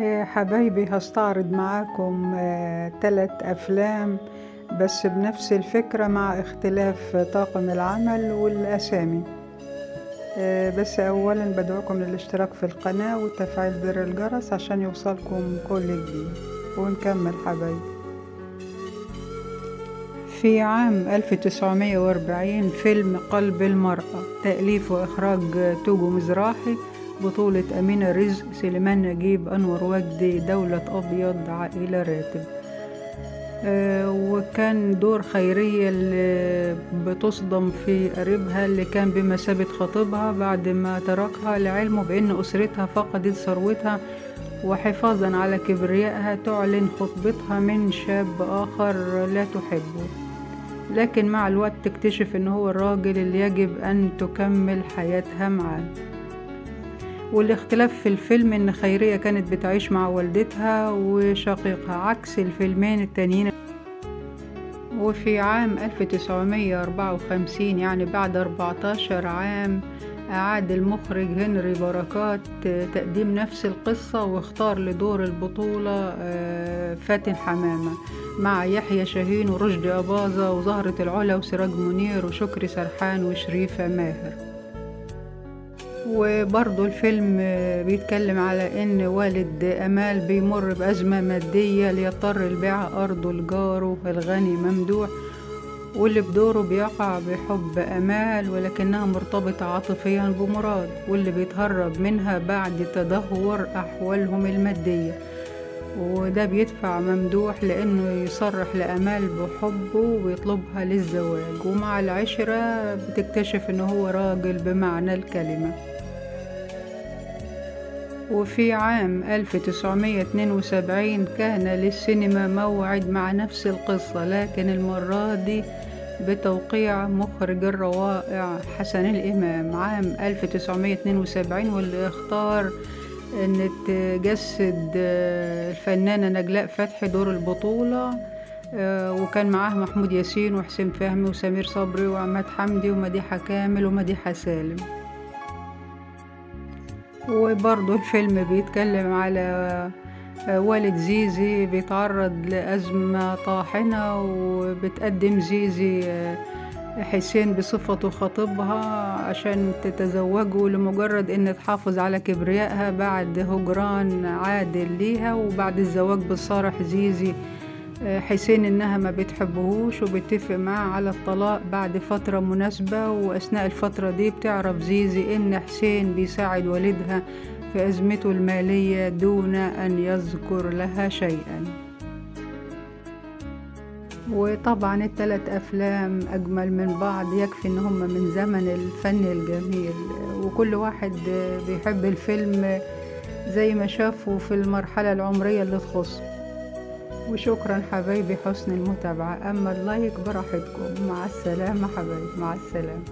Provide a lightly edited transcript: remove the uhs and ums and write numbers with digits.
حبايبي هستعرض معاكم 3 أفلام بس بنفس الفكرة مع اختلاف طاقم العمل والأسامي. بس أولا بدعوكم للاشتراك في القناة وتفعيل زر الجرس عشان يوصلكم كل جديد، ونكمل حبايبي. في عام 1940 فيلم قلب المرأة، تأليف وإخراج توجو مزراحي، بطولة أمينة رزق، سليمان نجيب، أنور وجدي، دولة أبيض، عائلة راتب. وكان دور خيرية اللي بتصدم في قريبها اللي كان بمثابة خطيبها بعد ما تركها، لعلمه بأن أسرتها فقدت ثروتها، وحفاظا على كبريائها تعلن خطبتها من شاب آخر لا تحبه، لكن مع الوقت تكتشف أنه هو الراجل اللي يجب أن تكمل حياتها معاه. والاختلاف في الفيلم ان خيرية كانت بتعيش مع والدتها وشقيقها عكس الفيلمين التانيين. وفي عام 1954 يعني بعد 14 عام أعاد المخرج هنري بركات تقديم نفس القصة، واختار لدور البطولة فاتن حمامة مع يحيى شاهين ورشدي أباظة وزهرة العلا وسراج منير وشكري سرحان وشريفة ماهر. وبرضو الفيلم بيتكلم على ان والد امال بيمر بازمة مادية ليضطر لبيع ارضه لجاره الغني ممدوح، واللي بدوره بيقع بحب امال ولكنها مرتبطة عاطفيا بمراد، واللي بيتهرب منها بعد تدهور احوالهم المادية، وده بيدفع ممدوح لانه يصرح لامال بحبه ويطلبها للزواج، ومع العشرة بتكتشف انه هو راجل بمعنى الكلمة. وفي عام 1972 كان للسينما موعد مع نفس القصة، لكن المرة دي بتوقيع مخرج الروائع حسن الإمام عام 1972، واللي اختار ان تجسد الفنانة نجلاء فتحي دور البطولة، وكان معاه محمود ياسين وحسين فهمي وسمير صبري وعماد حمدي ومديحة كامل ومديحة سالم. وبرضه الفيلم بيتكلم على والد زيزي بيتعرض لأزمة طاحنة، وبتقدم زيزي حسين بصفته خطيبها عشان تتزوجه لمجرد ان تحافظ على كبريائها بعد هجران عادل ليها، وبعد الزواج بتصارح زيزي حسين انها ما بتحبهوش وبتفق معاه على الطلاق بعد فترة مناسبة. واثناء الفترة دي بتعرف زيزي ان حسين بيساعد والدها في ازمته المالية دون ان يذكر لها شيئا. وطبعا ال3 أفلام أجمل من بعض، يكفي إن هم من زمن الفن الجميل، وكل واحد بيحب الفيلم زي ما شافه في المرحلة العمرية اللي تخصه. وشكرا حبايبي حسن المتابعة، أما اللايك براحتكم. مع السلامة حبايبي، مع السلامة.